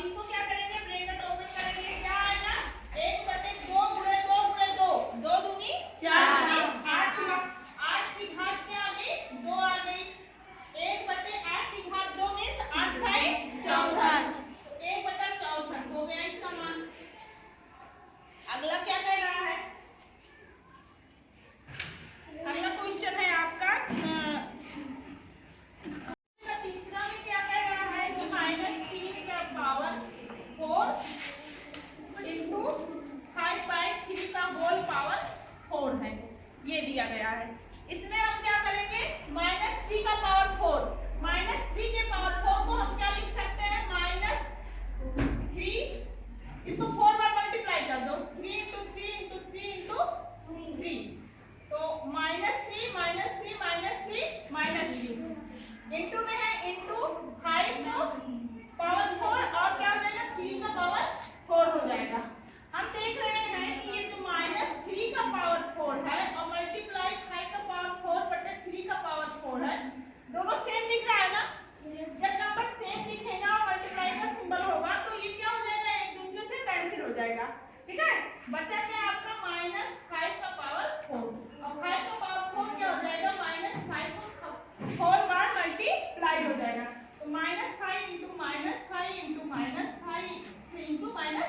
इसको क्या करेंगे, ब्रैकेट ओपन करेंगे, क्या आएगा 1/2 गुणे 2 गुणे 2, 2 दूनी 4, 8 की घात क्या आ गई 2 आ गई। 1/8 की घात 2 मीन्स 8 भाई 64, 1/64 हो गया इसका मान। अगला क्या कह रहा है, अगला क्वेश्चन है आपका तीसरा में क्या कह रहा है कि -3 का पावर 4 इंटू 5/3 का होल पावर 4 है, ये दिया गया है। इसमें हम क्या करेंगे, -3 का पावर 4, -3 के पावर 4 को हम क्या लिख सकते हैं -3, इसको 4 बार मल्टीप्लाई कर दो, 3 इंटू 3 इंटू 3 इंटू 3, तो -3 -3 -3 इंटू में है इंटू 5 को पावर 4 और क्या हो जाएगा 3 का पावर 4 हो जाएगा। हम देख रहे हैं कि ये जो -3 का पावर 4 है और मल्टीप्लाई 5 का पावर 4 बटे 3 का पावर 4 है, दोनों सेम दिख रहा है ना। जब नंबर सेम दिखेगा और मल्टीप्लाई का सिंबल होगा तो ये क्या हो जाएगा, एक दूसरे से कैंसिल हो जाएगा। ठीक है, बचा क्या आपका -5 का पावर 4 और 5 का पावर 4 क्या हो जाएगा, -5 को 4 बार मल्टीप्लाई हो जाएगा, तो -5 इंटू -5 इंटू -5 इंटू -5,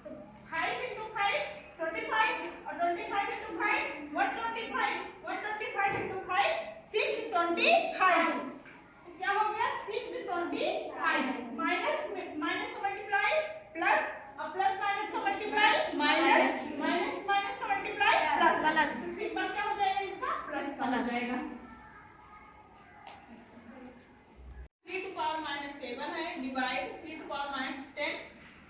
तो 5 इंटू 5 25 और 25 इंटू 5 125, 125 इंटू 5 625, क्या हो गया 625, माइनस माइनस का मल्टीप्लाई प्लस और प्लस माइनस का मल्टीप्लाई माइनस, माइनस माइनस का मल्टीप्लाई प्लस, सिंबल क्या हो जाएगा इसका प्लस का हो जाएगा। 3 टू पावर -7 है, divide 3 to power -10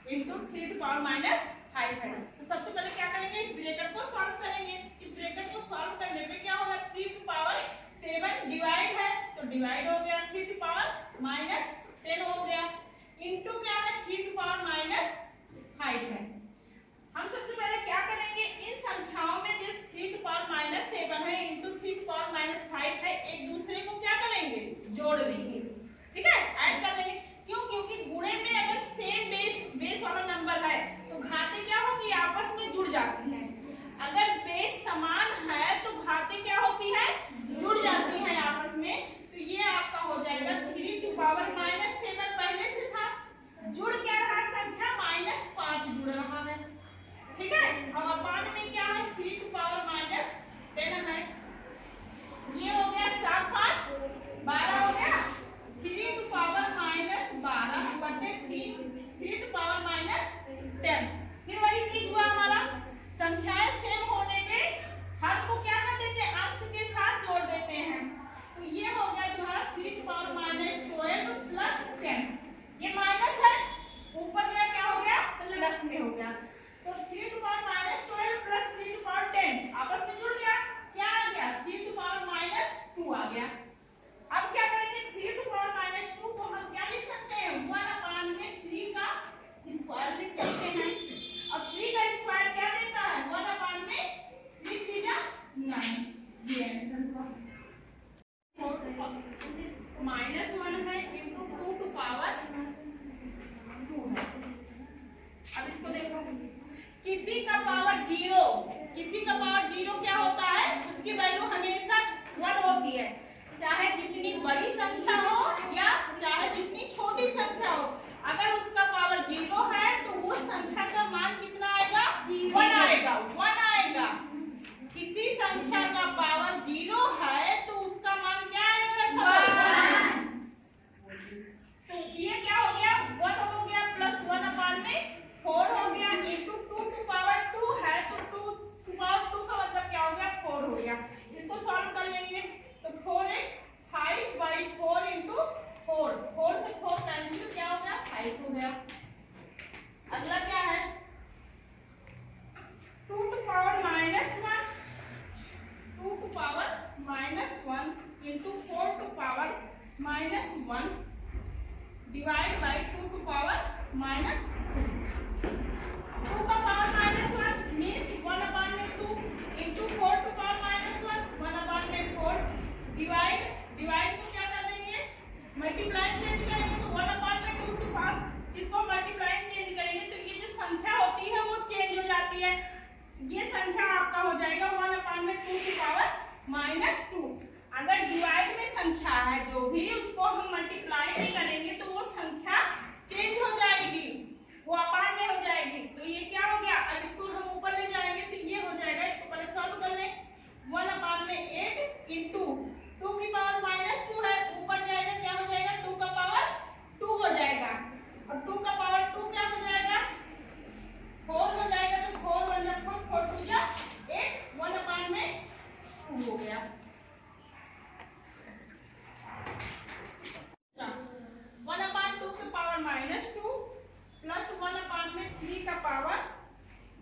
into 3 to power -5 है। तो सबसे पहले क्या करेंगे, इस ब्रैकेट को सॉल्व करेंगे। इस ब्रैकेट को सॉल्व करने पे क्या होगा, 3 टू पावर 7 डिवाइड है तो डिवाइड हो गया, 3 टू पावर -10 हो गया, इंटू क्या है 3 टू पावर -5 है। हम सबसे पहले क्या करेंगे, इन संख्याओं में जो 3 टू पावर -7 है इंटू 3 टू पावर -5 है, एक दूसरे को क्या करेंगे, जोड़ देंगे। ठीक है, ऐड कर लेंगे, क्यों, क्योंकि गुणे में अगर सेम बेस वाला नंबर है तो घातें क्या होगी, आपस में जुड़ जाती हैं। अगर बेस समान है तो घातें क्या होती है, जुड़ जाती हैं आपस में। तो ये आपका हो जाएगा 3 टू पावर -7 पहले से था, जुड़ क्या रहा संख्या -5 जुड़ रहा है। ठीक है, अब अपान में क्या है 3 टू पावर -10 है, ये हो गया 7 5 12 हो गया, 3 टू पावर -12 बटे 3 टू पावर -10। फिर वही चीज हुआ हमारा, संख्याएं सेम होने पे हर को क्या कर देते हैं, अंश के साथ जोड़ देते हैं। तो ये हो गया तुम्हारा 3 टू पावर -12 प्लस 10, ये माइनस है, ऊपर गया क्या हो गया, प्लस में हो गया। तो 3 to power -12 plus 3 to power 10 आपस में जुड़ गया, क्या आ गया 3 टू पावर -2 आ गया। अब क्या करेंगे, 3 टू पावर -2 को हम क्या लिख सकते हैं, 1/3 का स्क्वायर लिख सकते हैं। अब 3 का स्क्वायर क्या देता है, 1/3 3 9, ये आंसर हुआ। -1 है इंटू 2 टू पावर 2 है। अब इसको देखो, किसी का पावर 0 क्या होता है, उसकी वैल्यू हमेशा 1 होती है, चाहे जितनी बड़ी संख्या हो या चाहे जितनी छोटी संख्या हो। अगर उसका पावर 0 है तो वो संख्या का मान कितना आएगा, 1 आएगा, 1 आएगा। किसी संख्या का पावर 0 है तो उसका मान क्या आएगा, 1। तो ये क्या हो गया, 1 हो गया प्लस 1/4 हो गया इंटू 2 टू पावर 2 है, तो 2 टू पावर 2 का मतलब क्या हो गया, 4 हो गया। इसको सॉल्व कर लेंगे तो 4 है 5/4 इंटू 4 से 4 कैंसिल, क्या हो गया 5 हो गया। अगला क्या है, 2 to power -1 2 to power -1 into 4 to power -1 divide by 2 to power -2। 2 का power -1 means 1/2 into 4 to power -1 1/4 divide को क्या कर देंगे, मल्टीप्लाई चेंज करेंगे तो 1/2 टू पावर, इसको इसको हम मल्टीप्लाई नहीं करेंगे तो वो संख्या चेंज हो जाएगी, वो अपान में हो जाएगी। तो ये क्या हो गया, अब इसको हम ऊपर ले जाएंगे तो ये हो जाएगा, इसको पहले सॉल्व कर लें। 1/8 इंटू 2 की पावर -2 है, ऊपर जाएगा क्या हो जाएगा, 2 का पावर 2 हो जाएगा, और 2 का पावर 2 क्या हो जाएगा, 4 हो जाएगा। तो 4 1 जा 4, 4 2 जा 8, 1/2 हो गया। 1/2 के पावर -2 प्लस 1/3 का पावर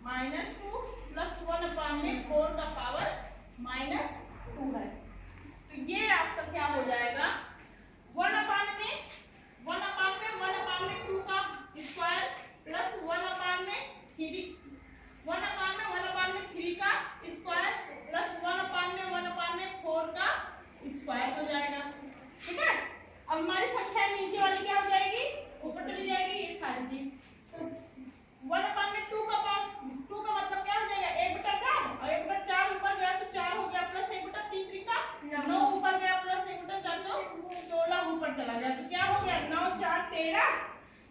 -2 प्लस 1/4 का पावर -2 है। तो ये आपका क्या हो जाएगा, 1/2 का स्क्वायर प्लस 1/3 का स्क्वायर प्लस 1/4 का स्क्वायर हो जाएगा। ठीक है, अब हमारी संख्या नीचे वाली क्या हो जाएगी, ऊपर चली जाएगी ये सारी चीज। तो 1/2 का पावर 2 का मतलब क्या हो जाएगा, 1/4, और 1/4 ऊपर गया तो 4 हो गया, प्लस 1/3 का 9 ऊपर गया, प्लस 1/4 तो 16 ऊपर चला गया। तो क्या हो गया, 9 4 13,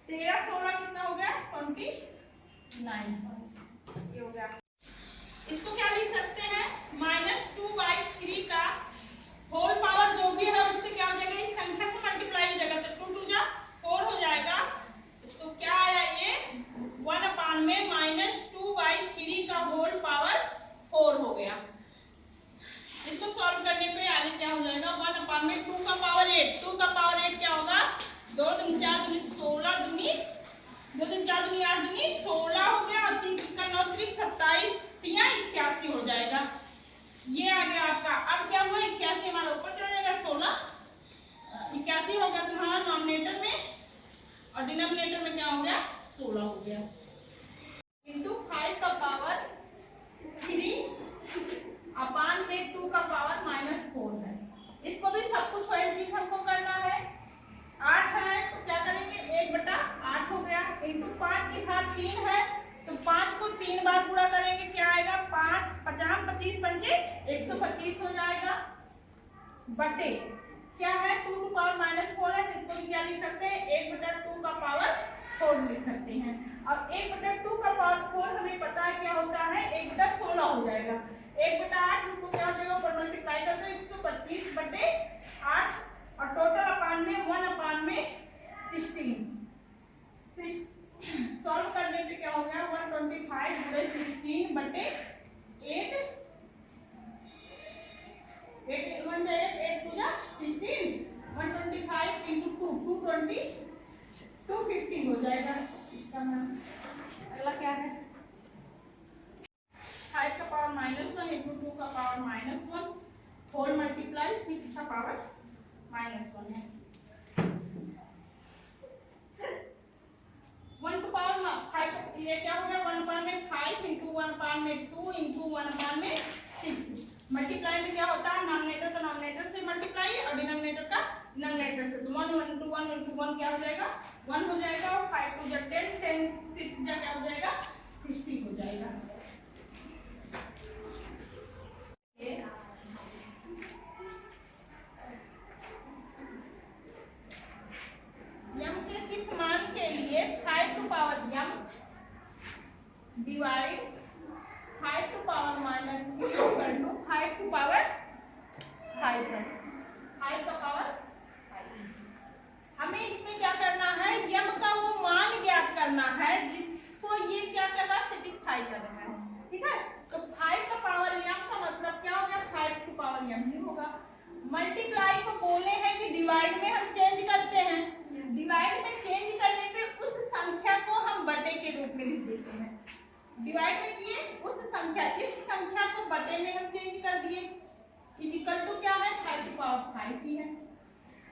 13 16 कितना हो गया, 29 ये हो गया। इसको क्या लिख सकते हैं, -2/3 का होल पावर जो भी है उससे क्या हो जाएगा, इस संख्या से मल्टीप्लाई हो जाएगा, तो 2 2 जा 4 हो जाएगा। तो क्या आया ये 1/-2/3 का होल पावर 4 हो गया। इसको सॉल्व करने पे आगे क्या हो जाएगा, 1/2 का पावर 8, 2 का पावर 8 क्या होगा, 2 दूनी 4 दूनी 16 दूनी 2 दूनी 4 दूनी 8 दूनी 16 हो गया, और 3 का 9 3 27 3 81 हो जाएगा। ये आ गया आपका। अब क्या हुआ, 81 हमारा ऊपर चला जाएगा, 16 81 हो गया तुम्हारा नॉमिनेटर में, और डिनोमिनेटर में क्या हो गया, 16 हो गया। इंटू 5 का पावर 3 अपान में 2 का पावर -4 है। इसको भी सब कुछ वही चीज हमको करना है। 8 है तो क्या करेंगे, 1/8 हो गया, इंटू 5 की घात 3 है तो 5 को 3 बार पूरा करेंगे, क्या आएगा, 5 50 25 पंचे 125 हो जाएगा, बटे क्या है, 2 की पावर -4 है, तो इसको भी क्या लिख सकते हैं, 1/2 का पावर 4 लिख सकते हैं। अब 1/2 का पावर 4 हमें पता है क्या होता है, 1/16 हो जाएगा। 1/8 इसको क्या हो जाएगा, ऊपर मल्टीप्लाई कर दो, 125/8, और टोटल अपान में 1/16। सॉल्व करने पे क्या हो गया, 125/16 बटे 8 8 1 8 2 16, 125 इंटू 2 220 250 हो जाएगा। इसका मान अगला क्या है, 5 का पावर -1 इंटू 2 का पावर -1 होल मल्टीप्लाई 6 का पावर -1 है। 1 टू पावर 5, ये क्या हो गया, 1/5 इंटू 1/2 इंटू 1/6। मल्टीप्लाई में क्या होता है, नॉमिनेटर का नॉमिनेटर से मल्टीप्लाई और डिनोमिनेटर का डिनोमिनेटर से। तो 1 1 इंटू 1 इंटू 1 क्या हो जाएगा, 1 हो जाएगा, और 5 2 जा 10 10 6 जा क्या हो जाएगा, 60 हो जाएगा। यम के किस मान के लिए 5 to power m divide 5 to power -3 equal to 5 to power 5 है, 5 का पावर 5। हमें इसमें क्या करना है, यम का वो मान ज्ञात करना है जिसको ये क्या करना, सेटिस्फाई करना है। ठीक है, तो 5 का पावर यम का मतलब क्या हो गया, 5 टू पावर यम ही होगा। मल्टीप्लाई को बोले हैं कि डिवाइड में हम चेंज करते हैं, डिवाइड में चेंज करने पे उस संख्या को हम बटे के रूप में लिख देते हैं। डिवाइड में किए उस संख्या, इस संख्या को बटे में हम चेंज कर दिए, इक्वल टू क्या है, 5 टू पावर 5 ही है।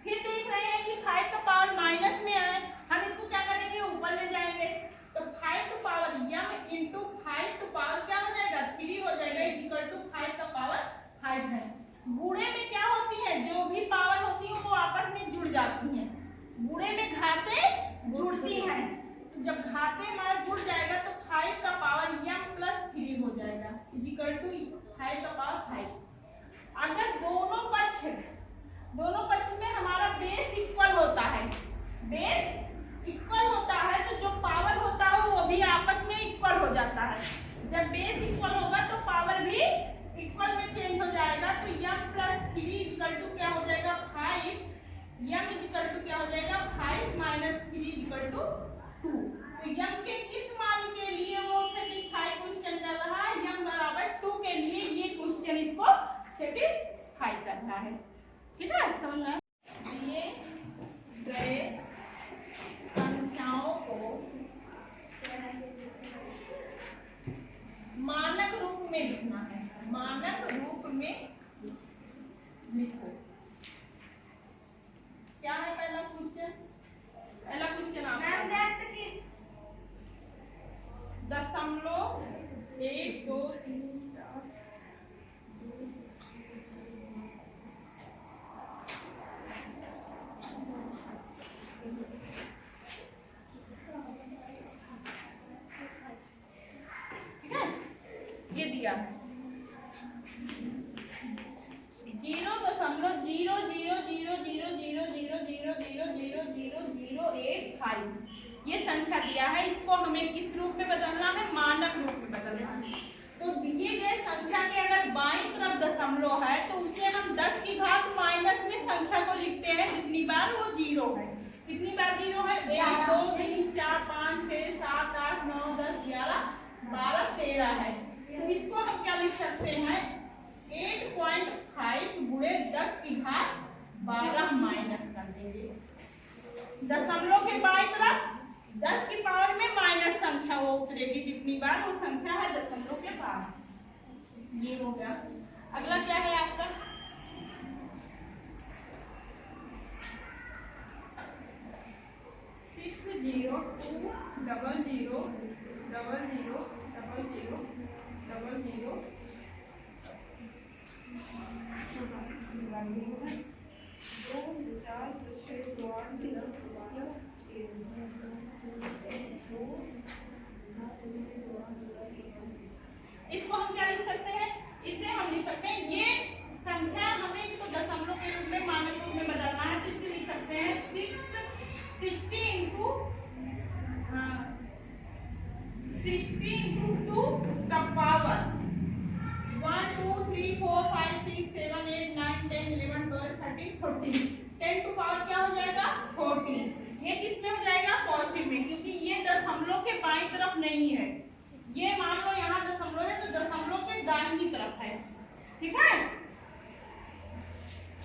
फिर देख रहे हैं कि 5 का पावर माइनस में है, हम इसको क्या करेंगे, ऊपर ले जाएंगे, तो 5 to power m into 5 to power क्या हो जाएगा, 3 हो जाएगा, इक्वल टू 5 का पावर 5 है। गुणे में क्या होती है, जो भी पावर होती है वो आपस में जुड़ जाती हैं, गुणे में घातें जुड़ती हैं। तो जब घातें हमारा जुड़ जाएगा तो 5 का पावर यम प्लस 3 हो जाएगा, इक्वल टू 5 का पावर 5। अगर दोनों पक्ष में हमारा बेस इक्वल टू 2। तो यम के किस मान के लिए वो सेटिस्फाई क्वेश्चन कर रहा है? यम बराबर 2 के लिए ये क्वेश्चन इसको सेटिस्फाई कर रहा है। ठीक है, समझ में? दिए गए संख्याओं को मानक रूप में लिखना है, मानक रूप में लिखो। क्या है पहला क्वेश्चन? पहला क्वेश्चन आपका 1 2 3 4 ठीक है, ये दिया है 0.0000000000000085 ये संख्या दिया है। इसको हमें किस रूप में बदलना है? मानक रूप में बदलना है। तो दिए गए संख्या के अगर बाईं तरफ दशमलव है तो उसे हम 10 की घात माइनस में संख्या को लिखते हैं जितनी बार वो 0 है। कितनी बार 0 है? 1 2 3 4 5 6 7 8 9 10 11 12 13 है। तो इसको हम क्या लिख सकते हैं? 8.5 गुणे 10 की घात 12 माइनस कर देंगे। दशमलव के बाईं तरफ 10 की पावर में माइनस संख्या वो उतरेगी जितनी बार वो संख्या है दशमलव के बाद। ये हो गया। अगला क्या है आपका? 600000000 इसको हम क्या लिख सकते हैं? इसे हम लिख सकते हैं, ये संख्या हमें इसको दशमलव के रूप में मानक रूप में बदलना है तो इसे लिख सकते हैं 60 into 2 का पावर 1 2 3 4 5 6 7 8 9 10 11 12 13 14 10 टू पावर क्या हो जाएगा? 14। ये किस में हो जाएगा? पॉजिटिव में, क्योंकि ये दशमलव के बाईं तरफ नहीं है। ये मान लो यहाँ दशमलव है तो दशमलव के दाहिनी तरफ है। ठीक है,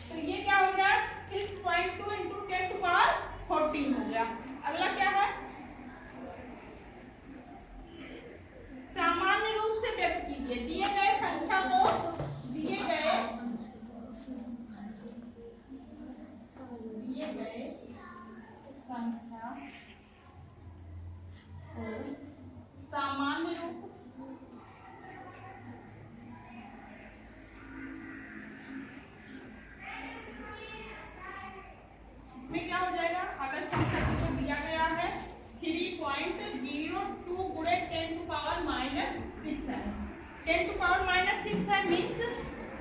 तो ये क्या हो गया? 6.2 into 10 टू पावर 14 हो गया। अगला क्या है? सामान्य रूप से व्यक्त कीजिए। दिए गए संख्या को दिए गए संख्या को सामान्य रूप इसमें क्या हो जाएगा? अगर संख्या को दिया गया है 3.02 गुणे 10 टू पावर -6 है। 10 टू पावर -6 है मीन्स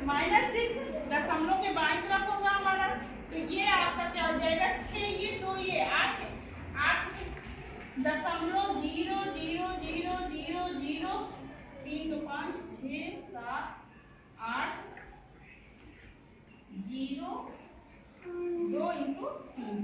-6 दशमलव के बाईं तरफ होगा हमारा। तो ये आपका क्या हो जाएगा? 6 ये 2 ये 8 दशमलव 0 0 0 0 0 3 2 5 6 7 8 0 2 into 3